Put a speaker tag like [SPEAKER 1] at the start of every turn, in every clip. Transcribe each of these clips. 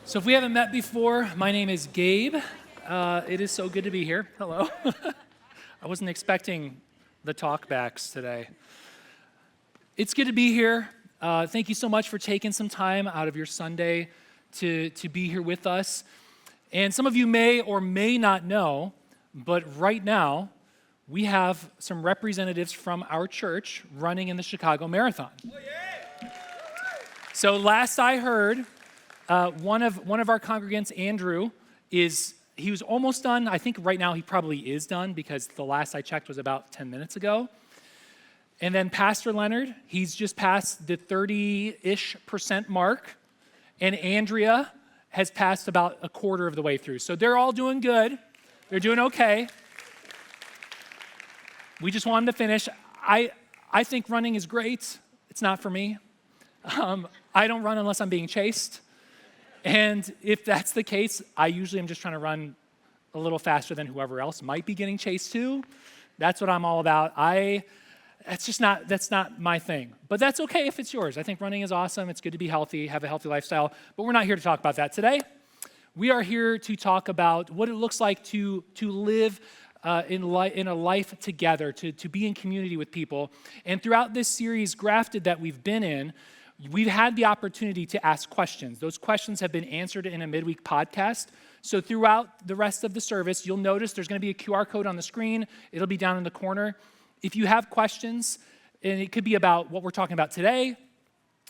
[SPEAKER 1] So if we haven't met before, my name is Gabe. It is so good to be here. Hello. I wasn't expecting the talkbacks today. It's good to be here. Thank you so much for taking some time out of your Sunday to be here with us. And some of you may or may not know, but right now, we have some representatives from our church running in the Chicago Marathon. Oh, yeah. So last I heard, one of our congregants, Andrew, he was almost done. I think right now he probably is done because the last I checked was about 10 minutes ago. And then Pastor Leonard, he's just passed the 30-ish% mark. And Andrea has passed about a quarter of the way through. So they're all doing good. They're doing okay. We just wanted to finish. I think running is great. It's not for me. I don't run unless I'm being chased. And if that's the case, I usually am just trying to run a little faster than whoever else might be getting chased too. That's what I'm all about. That's not my thing. But that's okay if it's yours. I think running is awesome. It's good to be healthy, have a healthy lifestyle. But we're not here to talk about that today. We are here to talk about what it looks like to live in a life together, to be in community with people. And throughout this series, Grafted, that we've been in, we've had the opportunity to ask questions. Those questions have been answered in a midweek podcast. So throughout the rest of the service, you'll notice there's going to be a QR code on the screen. It'll be down in the corner. If you have questions, and it could be about what we're talking about today,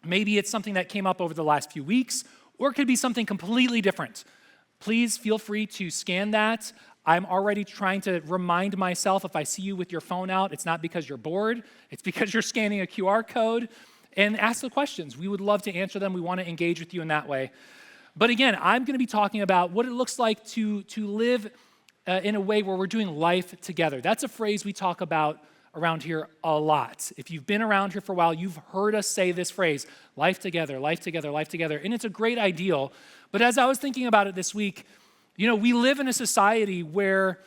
[SPEAKER 1] maybe it's something that came up over the last few weeks, or it could be something completely different. Please feel free to scan that. I'm already trying to remind myself if I see you with your phone out, it's not because you're bored, it's because you're scanning a QR code. And ask the questions. We would love to answer them. We want to engage with you in that way. But again, I'm going to be talking about what it looks like to live in a way where we're doing life together. That's a phrase we talk about around here a lot. If you've been around here for a while, you've heard us say this phrase, life together, life together, life together. And it's a great ideal. But as I was thinking about it this week, we live in a society where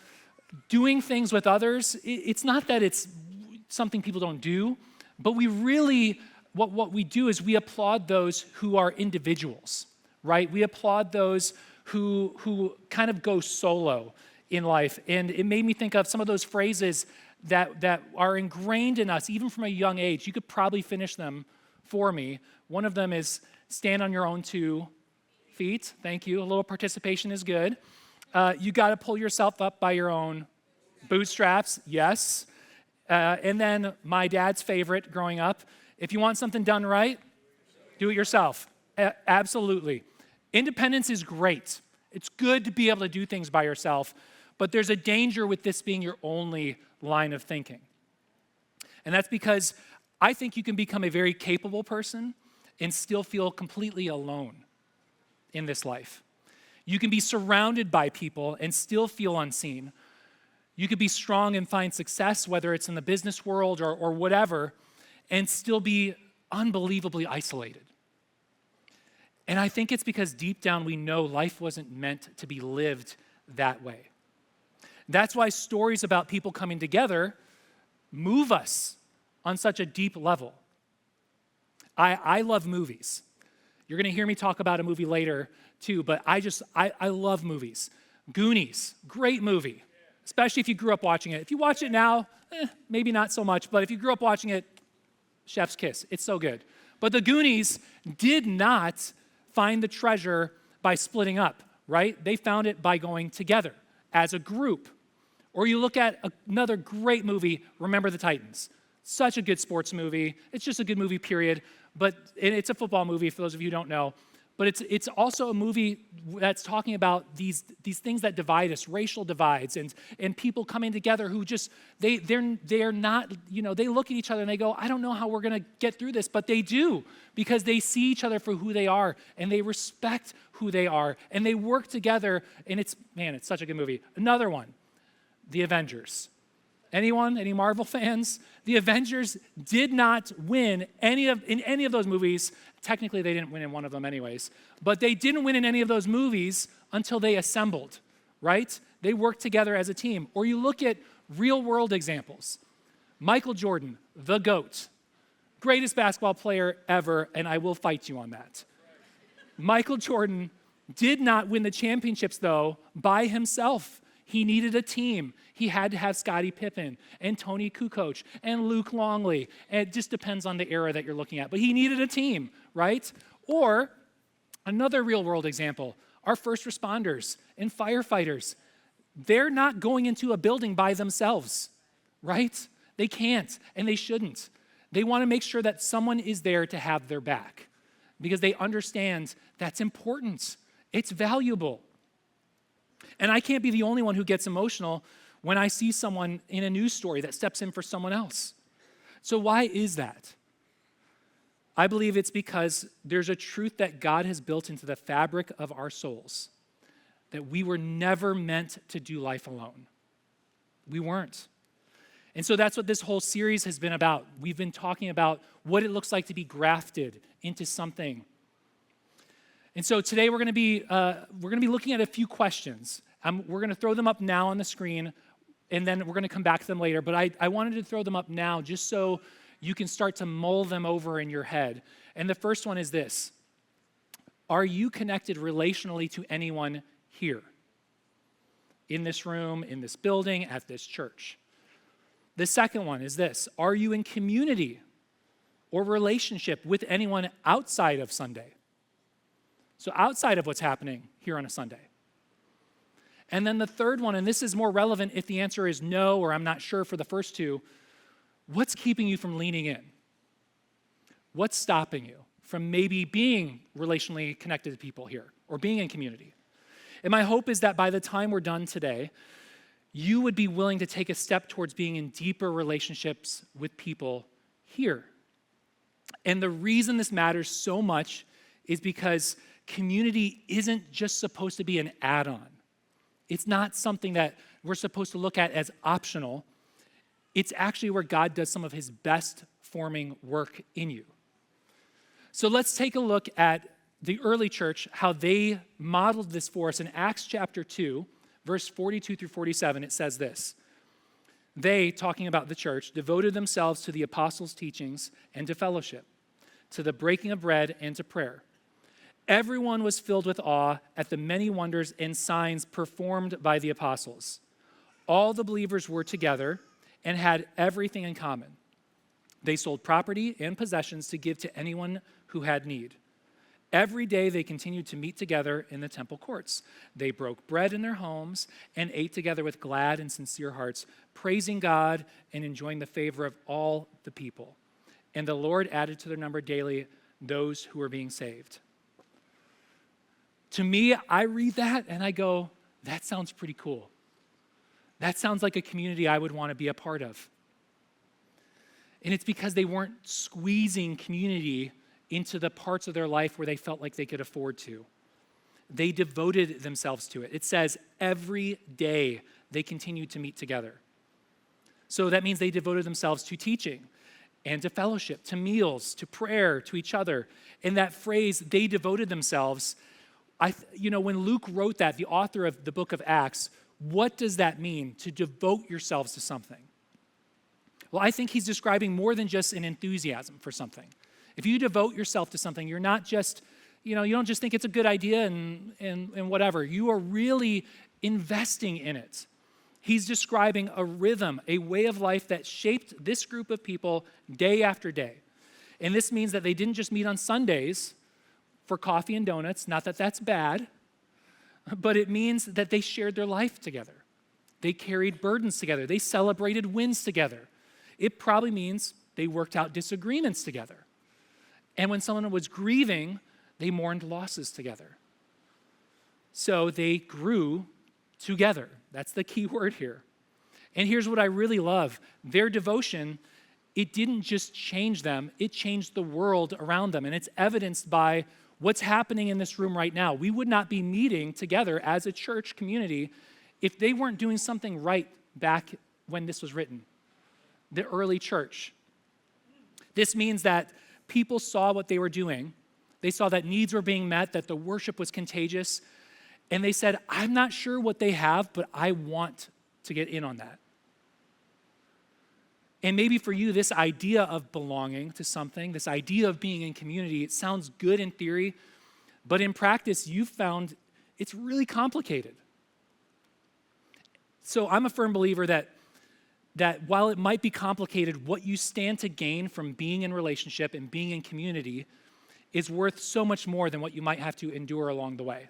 [SPEAKER 1] doing things with others, it's not that it's something people don't do, but we really... What we do is we applaud those who are individuals, right? We applaud those who kind of go solo in life. And it made me think of some of those phrases that are ingrained in us, even from a young age. You could probably finish them for me. One of them is stand on your own 2 feet. Thank you. A little participation is good. You got to pull yourself up by your own bootstraps. Yes. And then my dad's favorite growing up, if you want something done right, do it yourself. Absolutely. Independence is great. It's good to be able to do things by yourself, but there's a danger with this being your only line of thinking. And that's because I think you can become a very capable person and still feel completely alone in this life. You can be surrounded by people and still feel unseen. You could be strong and find success, whether it's in the business world or whatever, and still be unbelievably isolated. And I think it's because deep down we know life wasn't meant to be lived that way. That's why stories about people coming together move us on such a deep level. I love movies. You're going to hear me talk about a movie later too, but I love movies. Goonies, great movie, especially if you grew up watching it. If you watch it now, maybe not so much, but if you grew up watching it, chef's kiss. It's so good. But the Goonies did not find the treasure by splitting up, right? They found it by going together as a group. Or you look at another great movie, Remember the Titans. Such a good sports movie. It's just a good movie, period. But it's a football movie, for those of you who don't know. But it's also a movie that's talking about these things that divide us, racial divides, and people coming together who just, they're not, they look at each other and they go, I don't know how we're going to get through this, but they do, because they see each other for who they are, and they respect who they are, and they work together, and it's such a good movie. Another one, The Avengers. Anyone? Any Marvel fans? The Avengers did not win in any of those movies. Technically, they didn't win in one of them anyways. But they didn't win in any of those movies until they assembled, right? They worked together as a team. Or you look at real-world examples. Michael Jordan, the GOAT. Greatest basketball player ever, and I will fight you on that. Michael Jordan Did not win the championships, though, by himself. He needed a team. He had to have Scottie Pippen and Tony Kukoc and Luke Longley. It just depends on the era that you're looking at. But he needed a team, right? Or another real-world example, our first responders and firefighters. They're not going into a building by themselves, right? They can't, and they shouldn't. They want to make sure that someone is there to have their back because they understand that's important. It's valuable. And I can't be the only one who gets emotional when I see someone in a news story that steps in for someone else. So why is that? I believe it's because there's a truth that God has built into the fabric of our souls, that we were never meant to do life alone. We weren't. And so that's what this whole series has been about. We've been talking about what it looks like to be grafted into something. And so today we're going to be looking at a few questions. We're going to throw them up now on the screen, and then we're going to come back to them later. But I wanted to throw them up now just so you can start to mull them over in your head. And the first one is this: are you connected relationally to anyone here? In this room, in this building, at this church? The second one is this: are you in community or relationship with anyone outside of Sunday? So outside of what's happening here on a Sunday. And then the third one, and this is more relevant if the answer is no or I'm not sure for the first two, what's keeping you from leaning in? What's stopping you from maybe being relationally connected to people here or being in community? And my hope is that by the time we're done today, you would be willing to take a step towards being in deeper relationships with people here. And the reason this matters so much is because community isn't just supposed to be an add-on. It's not something that we're supposed to look at as optional. It's actually where God does some of his best forming work in you. So let's take a look at the early church, how they modeled this for us. In Acts chapter 2, verse 42 through 47, it says this: they, talking about the church, devoted themselves to the apostles' teachings and to fellowship, to the breaking of bread and to prayer. Everyone was filled with awe at the many wonders and signs performed by the apostles. All the believers were together and had everything in common. They sold property and possessions to give to anyone who had need. Every day they continued to meet together in the temple courts. They broke bread in their homes and ate together with glad and sincere hearts, praising God and enjoying the favor of all the people. And the Lord added to their number daily those who were being saved. To me, I read that and I go, that sounds pretty cool. That sounds like a community I would want to be a part of. And it's because they weren't squeezing community into the parts of their life where they felt like they could afford to. They devoted themselves to it. It says every day they continued to meet together. So that means they devoted themselves to teaching and to fellowship, to meals, to prayer, to each other. And that phrase, they devoted themselves, when Luke wrote that, the author of the book of Acts, what does that mean, to devote yourselves to something? Well, I think he's describing more than just an enthusiasm for something. If you devote yourself to something, you're not just, you don't just think it's a good idea and whatever. You are really investing in it. He's describing a rhythm, a way of life that shaped this group of people day after day. And this means that they didn't just meet on Sundays for coffee and donuts, not that that's bad, but it means that they shared their life together. They carried burdens together. They celebrated wins together. It probably means they worked out disagreements together. And when someone was grieving, they mourned losses together. So they grew together. That's the key word here. And here's what I really love. Their devotion, it didn't just change them, it changed the world around them. And it's evidenced by what's happening in this room right now. We would not be meeting together as a church community if they weren't doing something right back when this was written. The early church. This means that people saw what they were doing. They saw that needs were being met, that the worship was contagious, and they said, I'm not sure what they have, but I want to get in on that. And maybe for you, this idea of belonging to something, this idea of being in community, it sounds good in theory, But in practice, you've found it's really complicated. So I'm a firm believer that while it might be complicated, what you stand to gain from being in relationship and being in community is worth so much more than what you might have to endure along the way.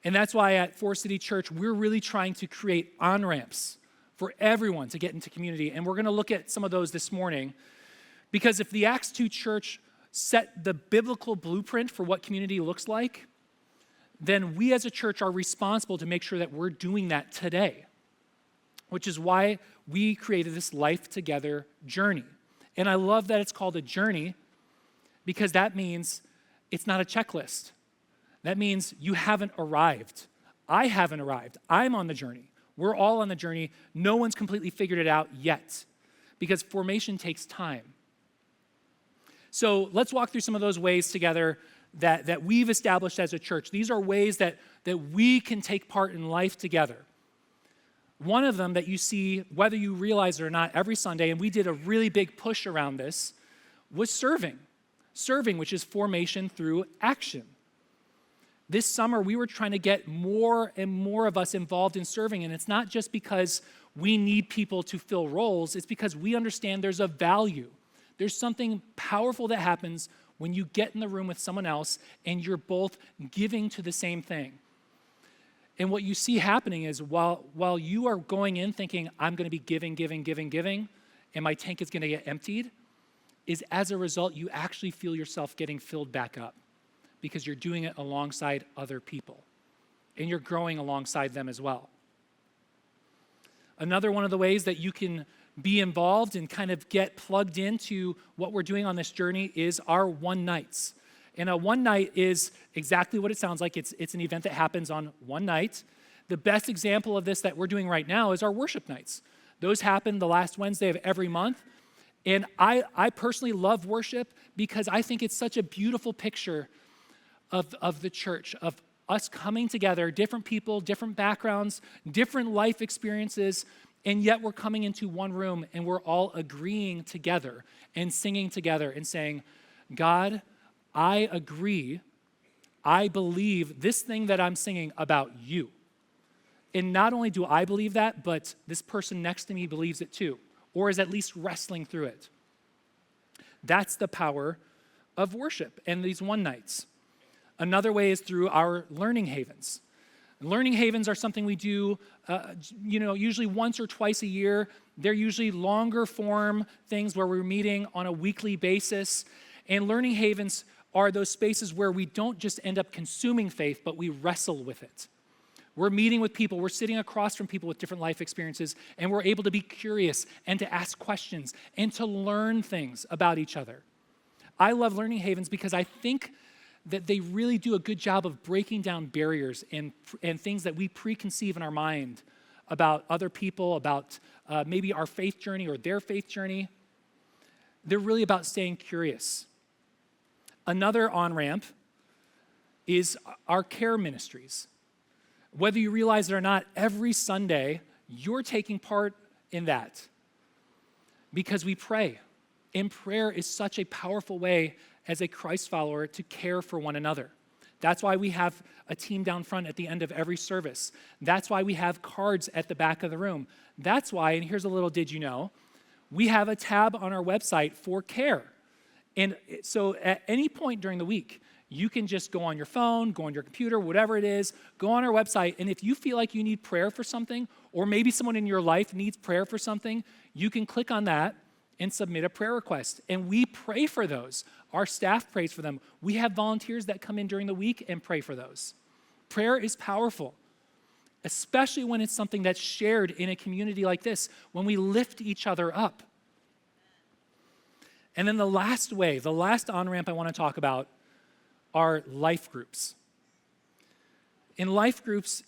[SPEAKER 1] And that's why at Forest City Church, we're really trying to create on-ramps for everyone to get into community. And we're going to look at some of those this morning, because if the Acts 2 church set the biblical blueprint for what community looks like, then we as a church are responsible to make sure that we're doing that today, which is why we created this Life Together journey. And I love that it's called a journey, because that means it's not a checklist. That means you haven't arrived. I haven't arrived. I'm on the journey. We're all on the journey. No one's completely figured it out yet, because formation takes time. So let's walk through some of those ways together that we've established as a church. These are ways that we can take part in life together. One of them that you see, whether you realize it or not, every Sunday, and we did a really big push around this, was serving. Serving, which is formation through action. This summer, we were trying to get more and more of us involved in serving, and it's not just because we need people to fill roles, it's because we understand there's a value. There's something powerful that happens when you get in the room with someone else and you're both giving to the same thing. And what you see happening is while you are going in thinking, I'm going to be giving, and my tank is going to get emptied, is as a result, you actually feel yourself getting filled back up because you're doing it alongside other people and you're growing alongside them as well. Another one of the ways that you can be involved and kind of get plugged into what we're doing on this journey is our one nights. And a one night is exactly what it sounds like. It's an event that happens on one night. The best example of this that we're doing right now is our worship nights. Those happen the last Wednesday of every month. And I personally love worship because I think it's such a beautiful picture of the church, of us coming together, different people, different backgrounds, different life experiences, and yet we're coming into one room and we're all agreeing together and singing together and saying, God, I agree, I believe this thing that I'm singing about you. And not only do I believe that, but this person next to me believes it too, or is at least wrestling through it. That's the power of worship and these one nights. Another way is through our learning havens. Learning havens are something we do, usually once or twice a year. They're usually longer form things where we're meeting on a weekly basis. And learning havens are those spaces where we don't just end up consuming faith, but we wrestle with it. We're meeting with people, we're sitting across from people with different life experiences, and we're able to be curious and to ask questions and to learn things about each other. I love learning havens because I think that they really do a good job of breaking down barriers and things that we preconceive in our mind about other people, about maybe our faith journey or their faith journey. They're really about staying curious. Another on-ramp is our care ministries. Whether you realize it or not, every Sunday, you're taking part in that because we pray. And prayer is such a powerful way as a Christ follower to care for one another. That's why we have a team down front at the end of every service. That's why we have cards at the back of the room. That's why, and here's a little did you know, we have a tab on our website for care. And so at any point during the week, you can just go on your phone, go on your computer, whatever it is, go on our website, and if you feel like you need prayer for something, or maybe someone in your life needs prayer for something, you can click on that and submit a prayer request. And we pray for those. Our staff prays for them. We have volunteers that come in during the week and pray for those. Prayer is powerful, especially when it's something that's shared in a community like this, when we lift each other up. And then the last on-ramp I want to talk about are life groups. In life groups,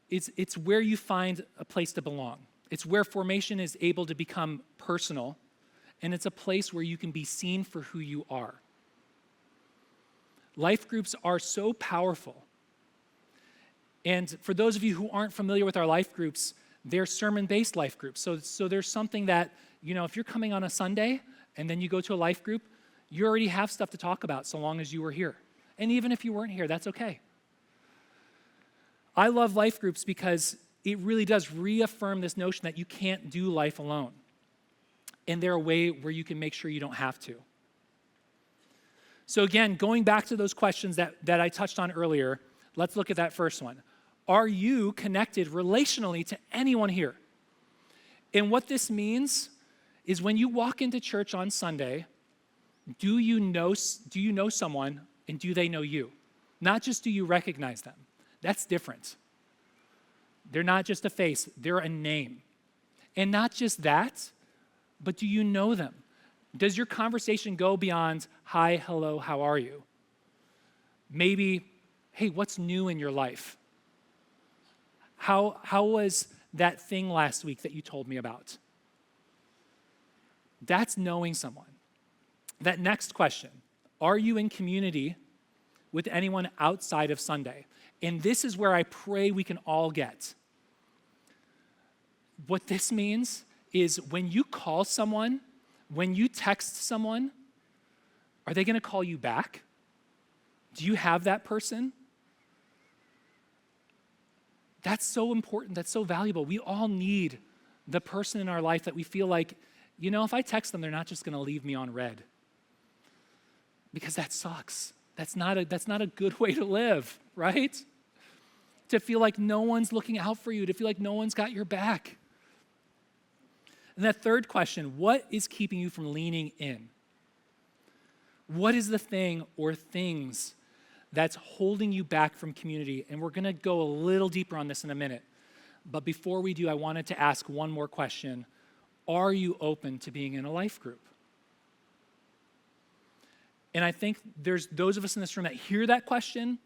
[SPEAKER 1] it's where you find a place to belong. It's where formation is able to become personal, and it's a place where you can be seen for who you are. Life groups are so powerful. And for those of you who aren't familiar with our life groups, they're sermon-based life groups. So there's something that, if you're coming on a Sunday and then you go to a life group, you already have stuff to talk about so long as you were here. And even if you weren't here, that's okay. I love life groups because it really does reaffirm this notion that you can't do life alone. And they're a way where you can make sure you don't have to. So again, going back to those questions that I touched on earlier, let's look at that first one. Are you connected relationally to anyone here? And what this means is when you walk into church on Sunday, do you know someone and do they know you? Not just do you recognize them. That's different. They're not just a face, they're a name. And not just that, but do you know them? Does your conversation go beyond, hi, hello, how are you? Maybe, hey, what's new in your life? How was that thing last week that you told me about? That's knowing someone. That next question, are you in community with anyone outside of Sunday? And this is where I pray we can all get. What this means is when you call someone, when you text someone, are they going to call you back? Do you have that person? That's so important. That's so valuable. We all need the person in our life that we feel like, if I text them, they're not just going to leave me on red. Because that sucks. That's not a good way to live, right? To feel like no one's looking out for you, to feel like no one's got your back. And that third question, what is keeping you from leaning in? What is the thing or things that's holding you back from community? And we're going to go a little deeper on this in a minute. But before we do, I wanted to ask one more question. Are you open to being in a life group? And I think there's those of us in this room that hear that question,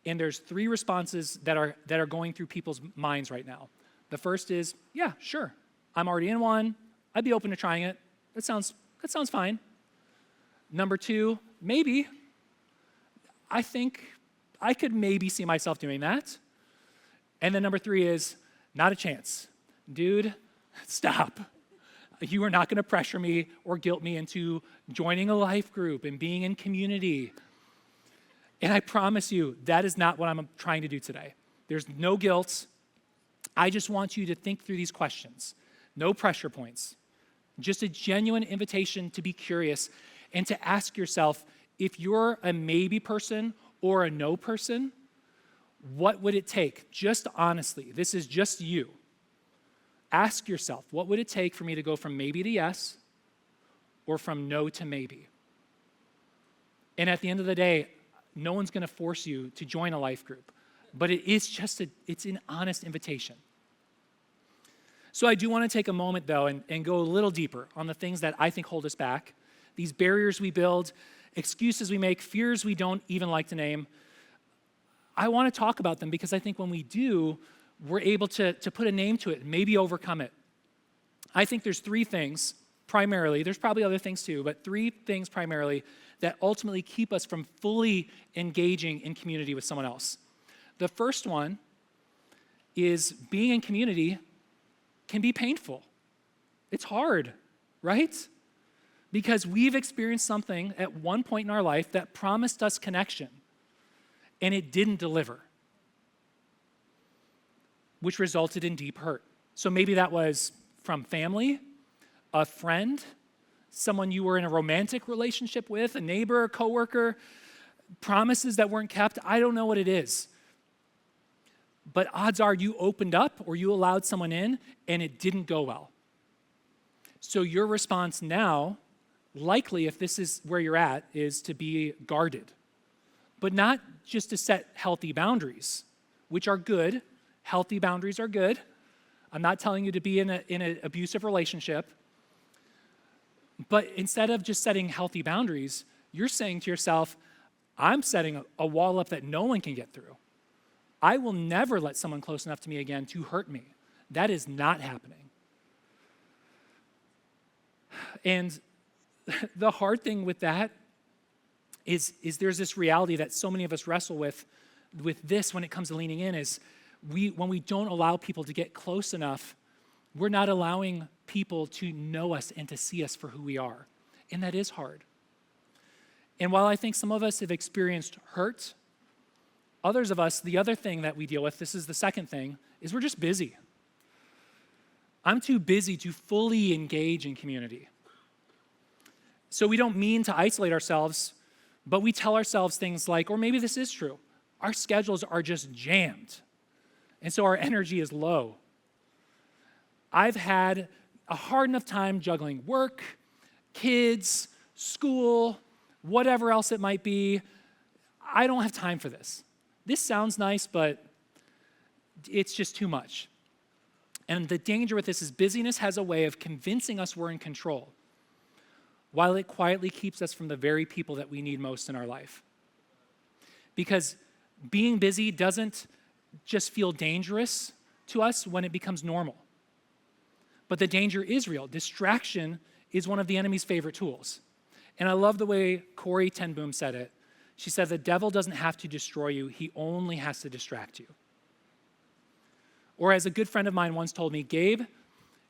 [SPEAKER 1] and there's three responses that are going through people's minds right now. The first is, yeah, sure. I'm already in one. I'd be open to trying it. That sounds fine. Number two, maybe. I think I could maybe see myself doing that. And then number three is, not a chance. Dude, stop. You are not going to pressure me or guilt me into joining a life group and being in community. And I promise you, that is not what I'm trying to do today. There's no guilt. I just want you to think through these questions. No pressure points. Just a genuine invitation to be curious and to ask yourself, if you're a maybe person or a no person, what would it take? Just honestly, this is just you. Ask yourself, what would it take for me to go from maybe to yes or from no to maybe? And at the end of the day, no one's going to force you to join a life group, but it's an honest invitation. So I do want to take a moment, though, and go a little deeper on the things that I think hold us back, these barriers we build, excuses we make, fears we don't even like to name. I want to talk about them because I think when we do, we're able to put a name to it and maybe overcome it. I think there's three things primarily, there's probably other things too, but three things primarily that ultimately keep us from fully engaging in community with someone else. The first one is being in community can be painful. It's hard, right? Because we've experienced something at one point in our life that promised us connection, and it didn't deliver, which resulted in deep hurt. So maybe that was from family, a friend, someone you were in a romantic relationship with, a neighbor, a coworker, promises that weren't kept. I don't know what it is. But odds are you opened up or you allowed someone in and it didn't go well. So your response now, likely if this is where you're at, is to be guarded. But not just to set healthy boundaries, which are good. Healthy boundaries are good. I'm not telling you to be in an abusive relationship. But instead of just setting healthy boundaries, you're saying to yourself, I'm setting a wall up that no one can get through. I will never let someone close enough to me again to hurt me. That is not happening. And the hard thing with that is there's this reality that so many of us wrestle with this when it comes to leaning in is when we don't allow people to get close enough, we're not allowing people to know us and to see us for who we are. And that is hard. And while I think some of us have experienced hurt, others of us, the other thing that we deal with, this is the second thing, is we're just busy. I'm too busy to fully engage in community. So we don't mean to isolate ourselves, but we tell ourselves things like, or maybe this is true, our schedules are just jammed, and so our energy is low. I've had a hard enough time juggling work, kids, school, whatever else it might be. I don't have time for this. This sounds nice, but it's just too much. And the danger with this is busyness has a way of convincing us we're in control, while it quietly keeps us from the very people that we need most in our life. Because being busy doesn't just feel dangerous to us when it becomes normal. But the danger is real. Distraction is one of the enemy's favorite tools. And I love the way Corrie ten Boom said it. She said, the devil doesn't have to destroy you, he only has to distract you. Or as a good friend of mine once told me, Gabe,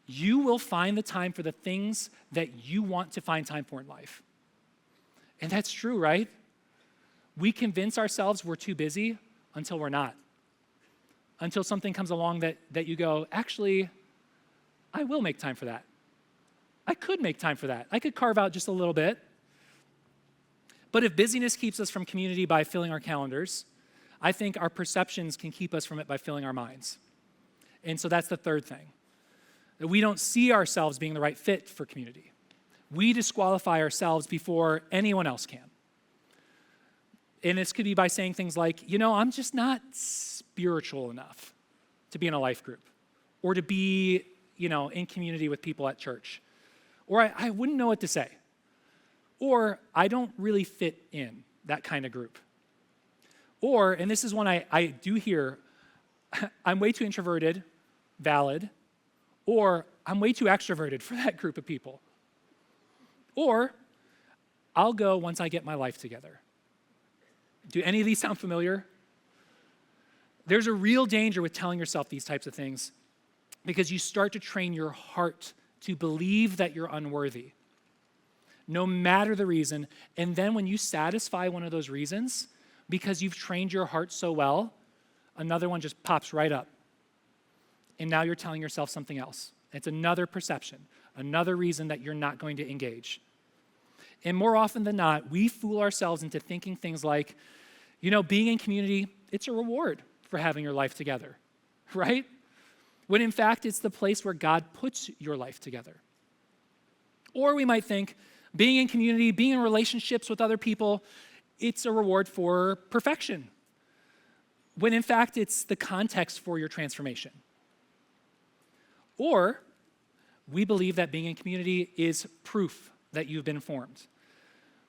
[SPEAKER 1] you will find the time for the things that you want to find time for in life. And that's true, right? We convince ourselves we're too busy until we're not. Until something comes along that you go, actually, I will make time for that. I could make time for that. I could carve out just a little bit. But if busyness keeps us from community by filling our calendars, I think our perceptions can keep us from it by filling our minds. And so that's the third thing. That we don't see ourselves being the right fit for community. We disqualify ourselves before anyone else can. And this could be by saying things like, I'm just not spiritual enough to be in a life group or to be, in community with people at church. Or I wouldn't know what to say. Or I don't really fit in that kind of group. Or, and this is one I do hear, I'm way too introverted, valid. Or I'm way too extroverted for that group of people. Or I'll go once I get my life together. Do any of these sound familiar? There's a real danger with telling yourself these types of things because you start to train your heart to believe that you're unworthy, no matter the reason. And then when you satisfy one of those reasons, because you've trained your heart so well, another one just pops right up. And now you're telling yourself something else. It's another perception, another reason that you're not going to engage. And more often than not, we fool ourselves into thinking things like, being in community, it's a reward for having your life together, right? When in fact, it's the place where God puts your life together. Or we might think, being in community, being in relationships with other people, it's a reward for perfection. When in fact, it's the context for your transformation. Or we believe that being in community is proof that you've been formed.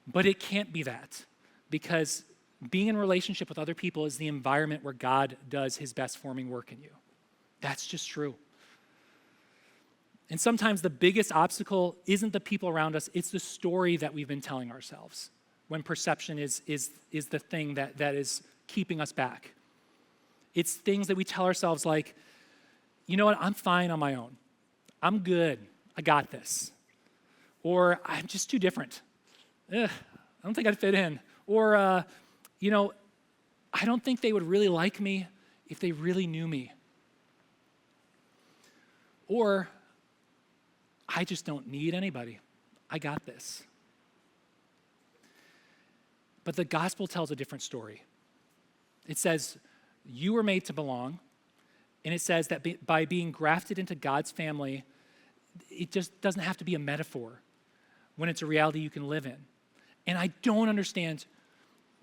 [SPEAKER 1] But it can't be that, because being in a relationship with other people is the environment where God does his best forming work in you. That's just true. And sometimes the biggest obstacle isn't the people around us, it's the story that we've been telling ourselves when perception is the thing that is keeping us back. It's things that we tell ourselves like, I'm fine on my own. I'm good. I got this. Or I'm just too different. I don't think I'd fit in. Or, I don't think they would really like me if they really knew me. Or, I just don't need anybody. I got this. But the gospel tells a different story. It says, you were made to belong. And it says that by being grafted into God's family, it just doesn't have to be a metaphor when it's a reality you can live in. And I don't understand,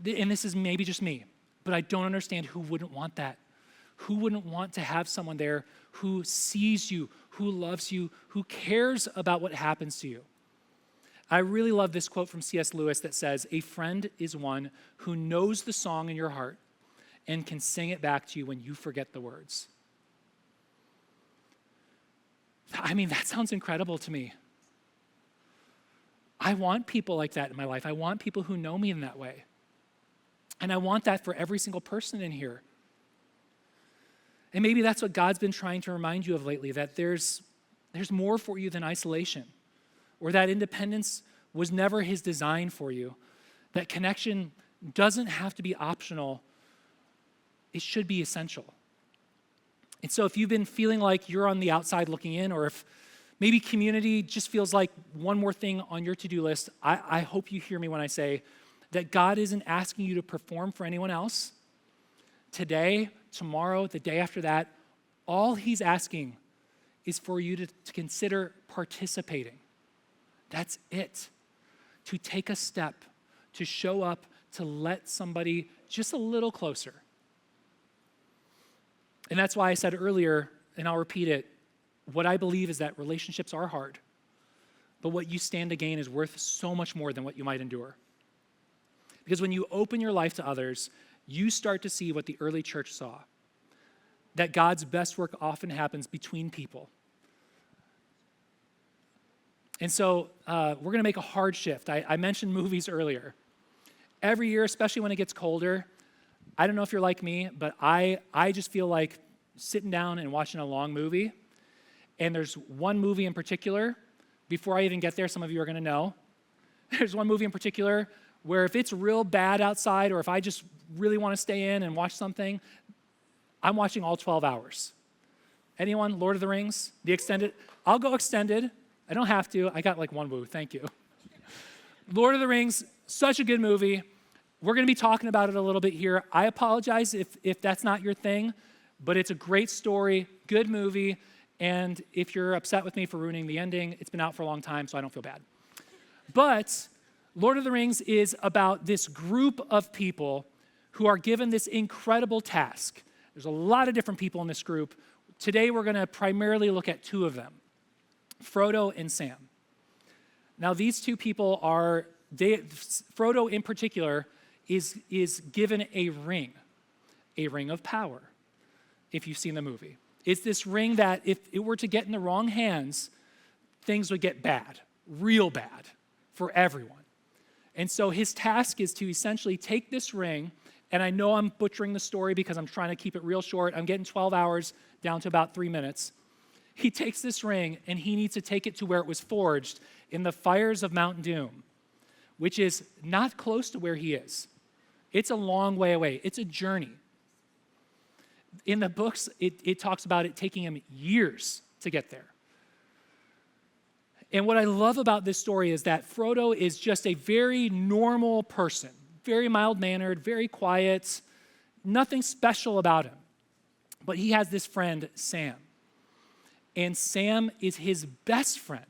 [SPEAKER 1] and this is maybe just me, but I don't understand who wouldn't want that. Who wouldn't want to have someone there who sees you, who loves you, who cares about what happens to you? I really love this quote from C.S. Lewis that says, a friend is one who knows the song in your heart and can sing it back to you when you forget the words. That sounds incredible to me. I want people like that in my life. I want people who know me in that way. And I want that for every single person in here. And maybe that's what God's been trying to remind you of lately, that there's more for you than isolation, or that independence was never his design for you. that connection doesn't have to be optional, it should be essential. And so if you've been feeling like you're on the outside looking in, or if maybe community just feels like one more thing on your to-do list, I hope you hear me when I say that God isn't asking you to perform for anyone else. Today, tomorrow, the day after that, all he's asking is for you to consider participating. That's it. To take a step, to show up, to let somebody just a little closer. And that's why I said earlier, and I'll repeat it, what I believe is that relationships are hard, but what you stand to gain is worth so much more than what you might endure. Because when you open your life to others, you start to see what the early church saw, that God's best work often happens between people. And so we're going to make a hard shift. I mentioned movies earlier. Every year, especially when it gets colder, I don't know if you're like me, but I just feel like sitting down and watching a long movie. And there's one movie in particular, before I even get there, some of you are going to know. There's one movie in particular where if it's real bad outside, or if I just really want to stay in and watch something, I'm watching all 12 hours. Anyone? Lord of the Rings? The extended? I'll go extended. I don't have to. I got like one woo. Thank you. Lord of the Rings, such a good movie. We're going to be talking about it a little bit here. I apologize if that's not your thing, but it's a great story, good movie, and if you're upset with me for ruining the ending, it's been out for a long time, so I don't feel bad. But Lord of the Rings is about this group of people who are given this incredible task. There's a lot of different people in this group. Today we're going to primarily look at two of them, Frodo and Sam. Now these two people Frodo in particular is given a ring of power, if you've seen the movie. It's this ring that if it were to get in the wrong hands, things would get bad, real bad for everyone. And so his task is to essentially take this ring, and I know I'm butchering the story because I'm trying to keep it real short. I'm getting 12 hours down to about 3 minutes. He takes this ring and he needs to take it to where it was forged in the fires of Mount Doom, which is not close to where he is. It's a long way away. It's a journey. In the books, it talks about it taking him years to get there. And what I love about this story is that Frodo is just a very normal person, very mild-mannered, very quiet, nothing special about him. But he has this friend, Sam. And Sam is his best friend.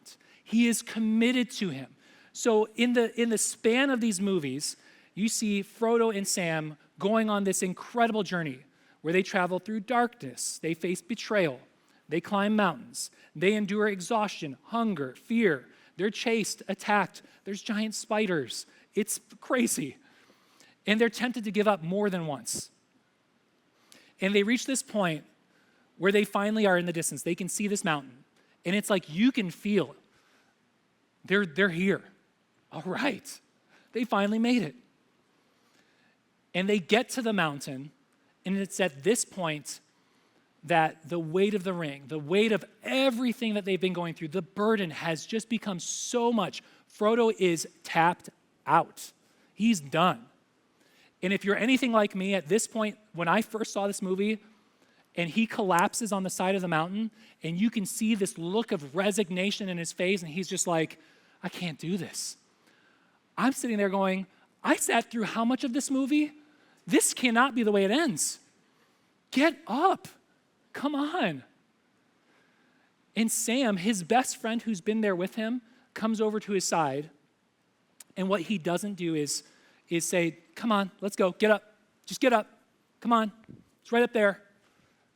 [SPEAKER 1] He is committed to him. So in the span of these movies, you see Frodo and Sam going on this incredible journey where they travel through darkness, they face betrayal, they climb mountains, they endure exhaustion, hunger, fear, they're chased, attacked, there's giant spiders. It's crazy. And they're tempted to give up more than once. And they reach this point where they finally are in the distance. They can see this mountain. And it's like you can feel it. They're here. All right. They finally made it. And they get to the mountain, and it's at this point that the weight of the ring, the weight of everything that they've been going through, the burden has just become so much. Frodo is tapped out. He's done. And if you're anything like me at this point, when I first saw this movie, and he collapses on the side of the mountain, and you can see this look of resignation in his face, and he's just like, I can't do this. I'm sitting there going, I sat through how much of this movie? This cannot be the way it ends. Get up. Come on. And Sam, his best friend who's been there with him, comes over to his side, and what he doesn't do is say, come on, let's go, get up. Just get up. Come on. It's right up there.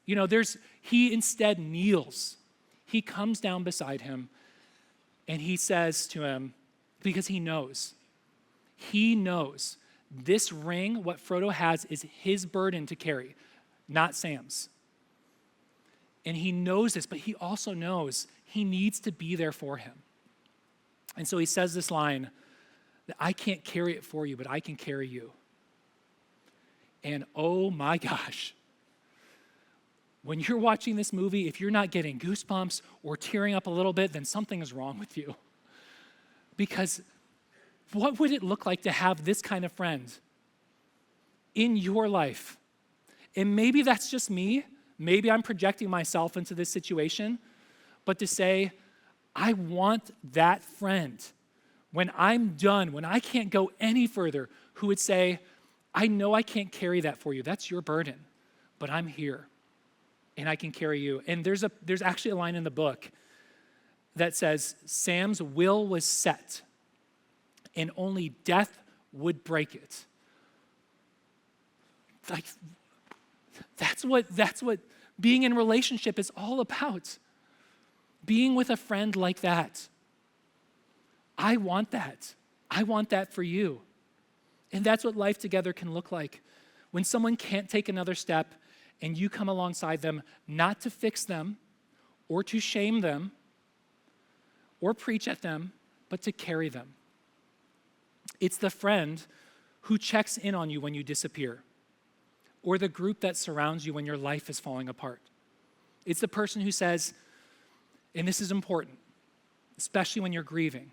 [SPEAKER 1] You know, he instead kneels. He comes down beside him and he says to him, because he knows this ring, what Frodo has, is his burden to carry, not Sam's. And he knows this, but he also knows he needs to be there for him. And so he says this line, that I can't carry it for you, but I can carry you. And oh my gosh, when you're watching this movie, if you're not getting goosebumps or tearing up a little bit, then something is wrong with you. Because what would it look like to have this kind of friend in your life? And maybe that's just me. Maybe I'm projecting myself into this situation, but to say, I want that friend when I'm done, when I can't go any further, who would say, I know I can't carry that for you. That's your burden, but I'm here and I can carry you. And there's actually a line in the book that says, Sam's will was set and only death would break it. Like, that's what being in relationship is all about. Being with a friend like that. I want that. I want that for you. And that's what life together can look like. When someone can't take another step and you come alongside them, not to fix them or to shame them or preach at them, but to carry them. It's the friend who checks in on you when you disappear, or the group that surrounds you when your life is falling apart. It's the person who says, and this is important, especially when you're grieving,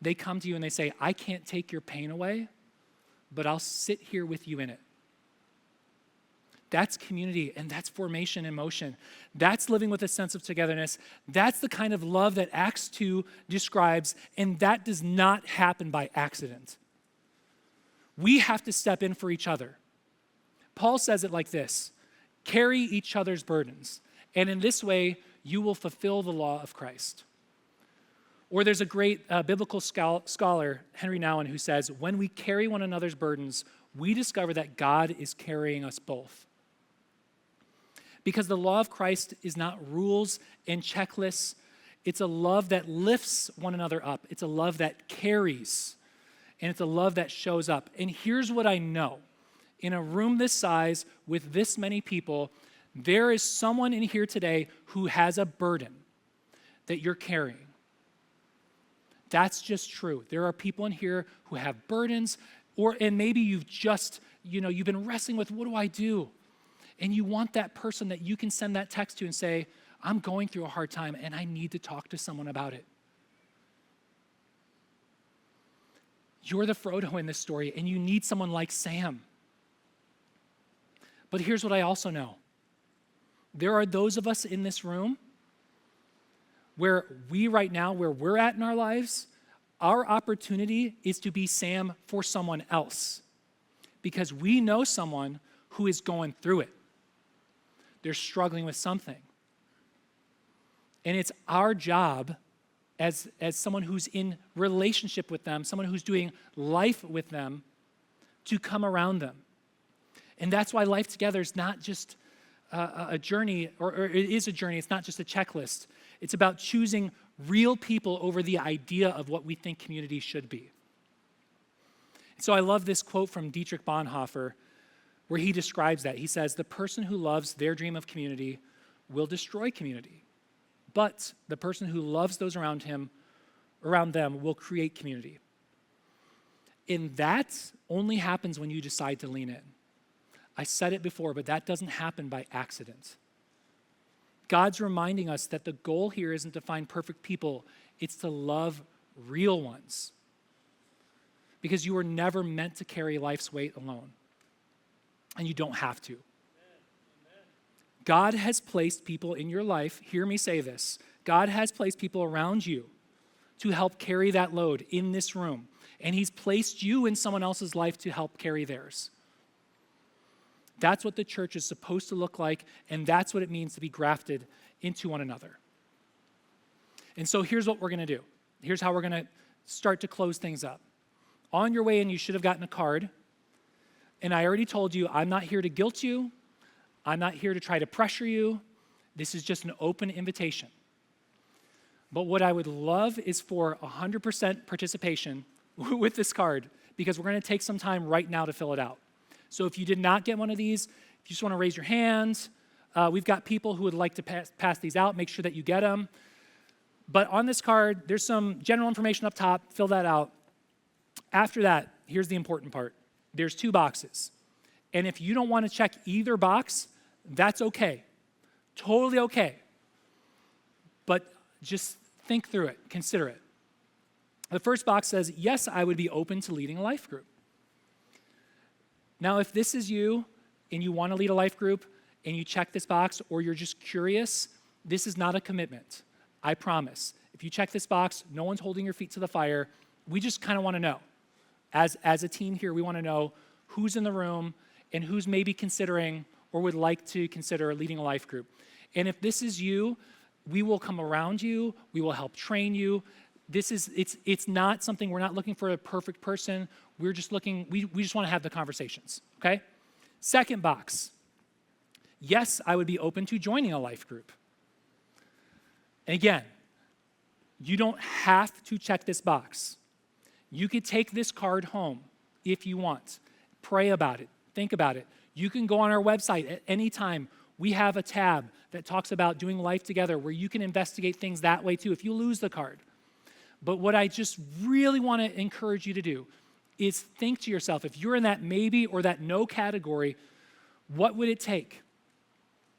[SPEAKER 1] they come to you and they say, I can't take your pain away, but I'll sit here with you in it. That's community, and that's formation in motion. That's living with a sense of togetherness. That's the kind of love that Acts 2 describes, and that does not happen by accident. We have to step in for each other. Paul says it like this, carry each other's burdens, and in this way, you will fulfill the law of Christ. Or there's a great biblical scholar, Henry Nouwen, who says, when we carry one another's burdens, we discover that God is carrying us both. Because the law of Christ is not rules and checklists. It's a love that lifts one another up. It's a love that carries, and it's a love that shows up. And here's what I know. In a room this size with this many people, there is someone in here today who has a burden that you're carrying. That's just true. There are people in here who have burdens, and maybe you've just, you've been wrestling with, what do I do? And you want that person that you can send that text to and say, I'm going through a hard time and I need to talk to someone about it. You're the Frodo in this story, and you need someone like Sam. But here's what I also know. There are those of us in this room where right now, where we're at in our lives, our opportunity is to be Sam for someone else, because we know someone who is going through it. They're struggling with something. And it's our job as someone who's in relationship with them, someone who's doing life with them, to come around them. And that's why life together is not just a journey, or it is a journey. It's not just a checklist. It's about choosing real people over the idea of what we think community should be. So I love this quote from Dietrich Bonhoeffer, where he describes that. He says, the person who loves their dream of community will destroy community, but the person who loves those around them will create community. And that only happens when you decide to lean in. I said it before, but that doesn't happen by accident. God's reminding us that the goal here isn't to find perfect people, it's to love real ones. Because you were never meant to carry life's weight alone. And you don't have to. God has placed people in your life, hear me say this, God has placed people around you to help carry that load in this room. And he's placed you in someone else's life to help carry theirs. That's what the church is supposed to look like, and that's what it means to be grafted into one another. And so here's what we're going to do. Here's how we're going to start to close things up. On your way in, you should have gotten a card. And I already told you, I'm not here to guilt you. I'm not here to try to pressure you. This is just an open invitation. But what I would love is for 100% participation with this card, because we're going to take some time right now to fill it out. So if you did not get one of these, if you just want to raise your hand, we've got people who would like to pass these out. Make sure that you get them. But on this card, there's some general information up top. Fill that out. After that, here's the important part. There's 2 boxes. And if you don't want to check either box, that's okay. Totally okay. But just think through it. Consider it. The first box says, yes, I would be open to leading a life group. Now, if this is you and you want to lead a life group and you check this box or you're just curious, this is not a commitment. I promise. If you check this box, no one's holding your feet to the fire. We just kind of want to know. As a team here, we want to know who's in the room and who's maybe considering or would like to consider leading a life group. And if this is you, we will come around you. We will help train you. It's not something, we're not looking for a perfect person. We're just looking, we just want to have the conversations, okay? Second box, yes, I would be open to joining a life group. And again, you don't have to check this box. You could take this card home if you want. Pray about it, think about it. You can go on our website at any time. We have a tab that talks about doing life together where you can investigate things that way too if you lose the card. But what I just really want to encourage you to do is think to yourself, if you're in that maybe or that no category, what would it take?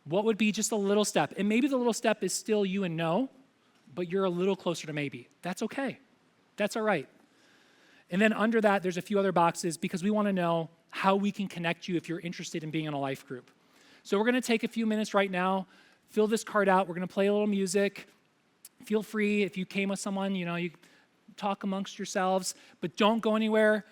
[SPEAKER 1] What would be just a little step? And maybe the little step is still you and no, but you're a little closer to maybe. That's okay. That's all right. And then under that, there's a few other boxes because we want to know how we can connect you if you're interested in being in a life group. So we're going to take a few minutes right now, fill this card out. We're going to play a little music. Feel free, if you came with someone, you talk amongst yourselves, but don't go anywhere.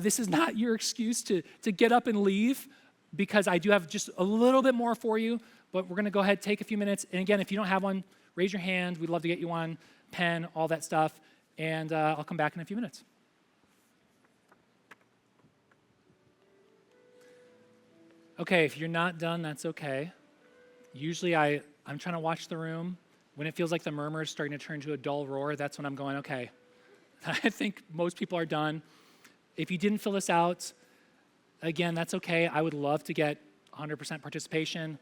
[SPEAKER 1] This is not your excuse to get up and leave, because I do have just a little bit more for you, but we're going to go ahead, take a few minutes. And again, if you don't have one, raise your hand. We'd love to get you one, pen, all that stuff, and I'll come back in a few minutes. Okay, if you're not done, that's okay. Usually I'm trying to watch the room. When it feels like the murmur is starting to turn to a dull roar, that's when I'm going, okay. I think most people are done. If you didn't fill this out, again, that's okay. I would love to get 100% participation,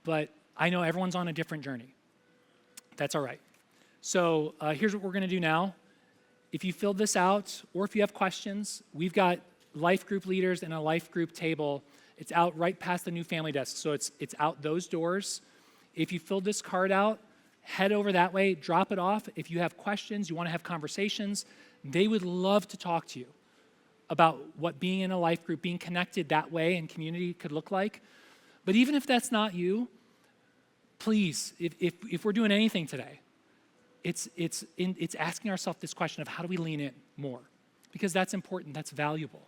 [SPEAKER 1] but I know everyone's on a different journey. That's all right. So here's what we're going to do now. If you filled this out, or if you have questions, we've got life group leaders and a life group table. It's out right past the new family desk, so it's out those doors. If you filled this card out, head over that way, drop it off. If you have questions, you want to have conversations, they would love to talk to you about what being in a life group, being connected that way in community could look like. But even if that's not you, please, if we're doing anything today, it's asking ourselves this question of how do we lean in more? Because that's important, that's valuable.